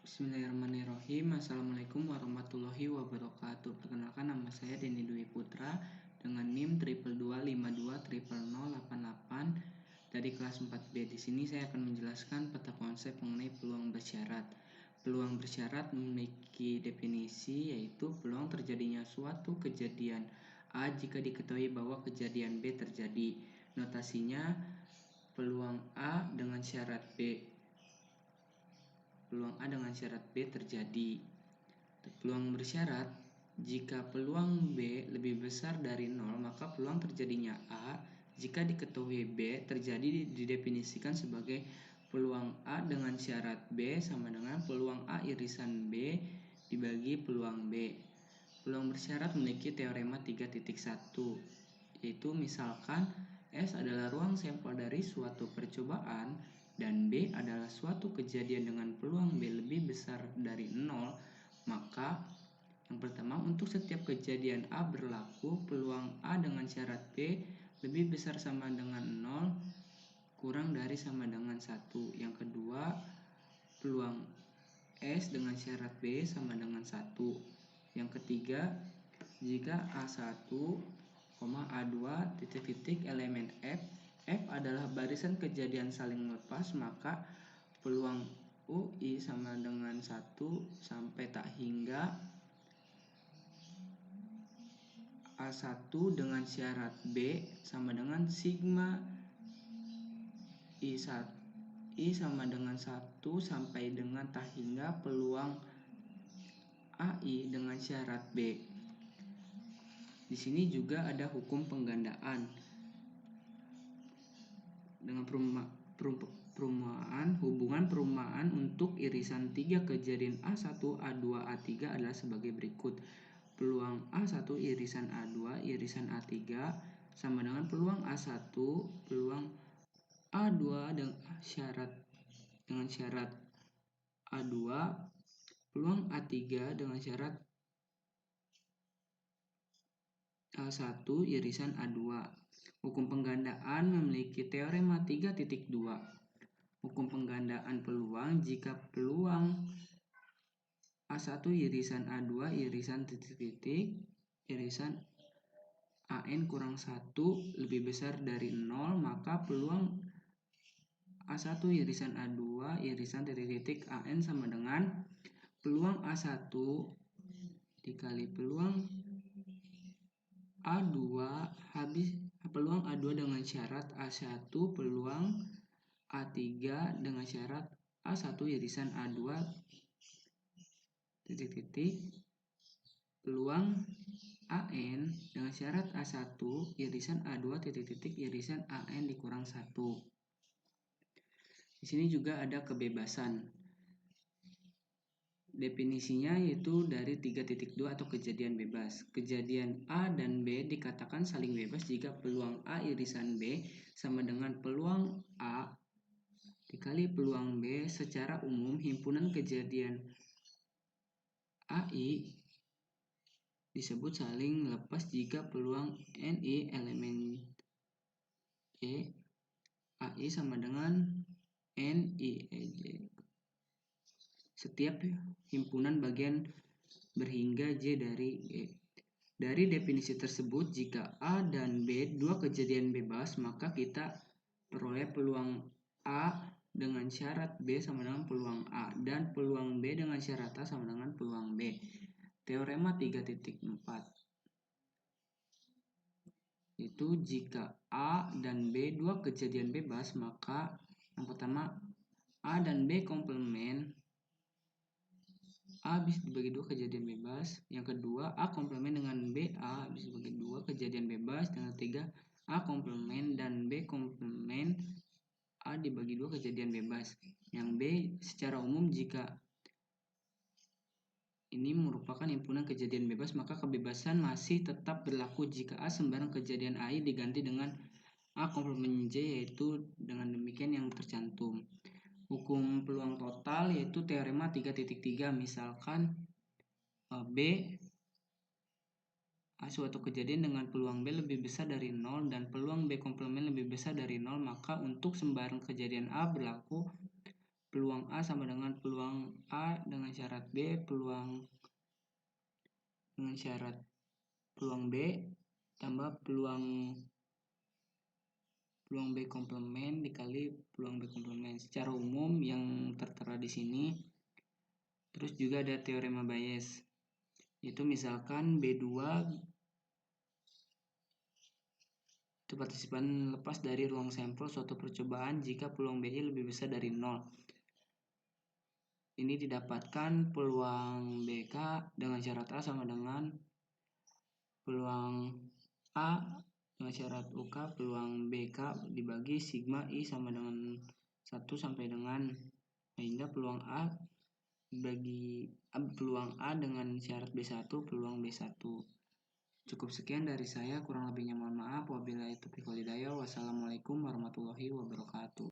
Bismillahirrahmanirrahim. Assalamualaikum warahmatullahi wabarakatuh. Perkenalkan, nama saya Denny Dwi Putra dengan NIM 222000088 dari kelas 4B. Di sini saya akan menjelaskan peta konsep mengenai peluang bersyarat. Peluang bersyarat memiliki definisi, yaitu peluang terjadinya suatu kejadian A jika diketahui bahwa kejadian B terjadi. Notasinya peluang A dengan syarat B. Peluang A dengan syarat B terjadi. Peluang bersyarat, jika peluang B lebih besar dari 0, maka peluang terjadinya A jika diketahui B terjadi didefinisikan sebagai peluang A dengan syarat B sama dengan peluang A irisan B dibagi peluang B. Peluang bersyarat memiliki teorema 3.1, yaitu misalkan S adalah ruang sampel dari suatu percobaan dan B adalah suatu kejadian dengan peluang B lebih besar dari 0, maka yang pertama, untuk setiap kejadian A berlaku peluang A dengan syarat B lebih besar sama dengan 0 kurang dari sama dengan 1. Yang kedua, peluang S dengan syarat B sama dengan 1. Yang ketiga, jika A1, A2 titik-titik elemen F adalah barisan kejadian saling lepas, maka peluang UI sama dengan 1 sampai tak hingga A1 dengan syarat B sama dengan sigma I sama dengan 1 sampai dengan tak hingga peluang AI dengan syarat B. Di sini juga ada hukum penggandaan. Dengan hubungan perumahan untuk irisan 3 kejadian A1, A2, A3 adalah sebagai berikut. Peluang A1 irisan A2 irisan A3 sama dengan peluang A1 peluang A2 dengan syarat A2 peluang A3 dengan syarat A1 irisan A2. Hukum penggandaan memiliki teorema 3.2. Hukum penggandaan peluang, jika peluang A1 irisan A2 irisan titik-titik irisan AN kurang 1 lebih besar dari 0, maka peluang A1 irisan A2 irisan titik-titik AN sama dengan peluang A1 dikali peluang A2 peluang A2 dengan syarat A1 peluang A3 dengan syarat A1 irisan A2 titik-titik peluang AN dengan syarat A1 irisan A2 titik-titik irisan AN dikurang 1. Di sini juga ada kebebasan. Definisinya yaitu dari 3.2 atau kejadian bebas. Kejadian A dan B dikatakan saling bebas jika peluang A irisan B sama dengan peluang A dikali peluang B. Secara umum, himpunan kejadian AI disebut saling lepas jika peluang NI elemen E AI sama dengan NI EJ. Setiap himpunan bagian berhingga J dari E. Dari definisi tersebut, jika A dan B dua kejadian bebas, maka kita peroleh peluang A dengan syarat B sama dengan peluang A dan peluang B dengan syarat A sama dengan peluang B. Teorema 3.4 itu jika A dan B dua kejadian bebas, maka yang pertama A dan B komplement. A bisa dibagi 2 kejadian bebas. Yang kedua, A komplement dengan B, A bisa dibagi 2 kejadian bebas. Yang ketiga, A komplement dan B komplement, A dibagi 2 kejadian bebas. Yang B secara umum, jika ini merupakan himpunan kejadian bebas, maka kebebasan masih tetap berlaku jika A sembarang kejadian AI diganti dengan A komplement J, yaitu dengan demikian yang tercantum. Hukum peluang total yaitu teorema 3.3, misalkan B suatu kejadian dengan peluang B lebih besar dari 0 dan peluang B komplement lebih besar dari 0, maka untuk sembarang kejadian A berlaku peluang A sama dengan peluang A dengan syarat B, peluang dengan syarat peluang B tambah peluang B komplement dikali peluang B komplement secara umum yang tertera di sini. Terus juga ada teorema Bayes. Itu misalkan B2 itu partisipan lepas dari ruang sampel suatu percobaan jika peluang BI lebih besar dari 0. Ini didapatkan peluang BK dengan syarat A sama dengan peluang A dengan syarat UK peluang BK dibagi sigma I sama dengan 1 sampai dengan sehingga peluang A bagi peluang A dengan syarat B1 peluang B1. Cukup sekian dari saya, kurang lebihnya mohon maaf. Wabillahi taufiq wal hidayah. Wassalamualaikum warahmatullahi wabarakatuh.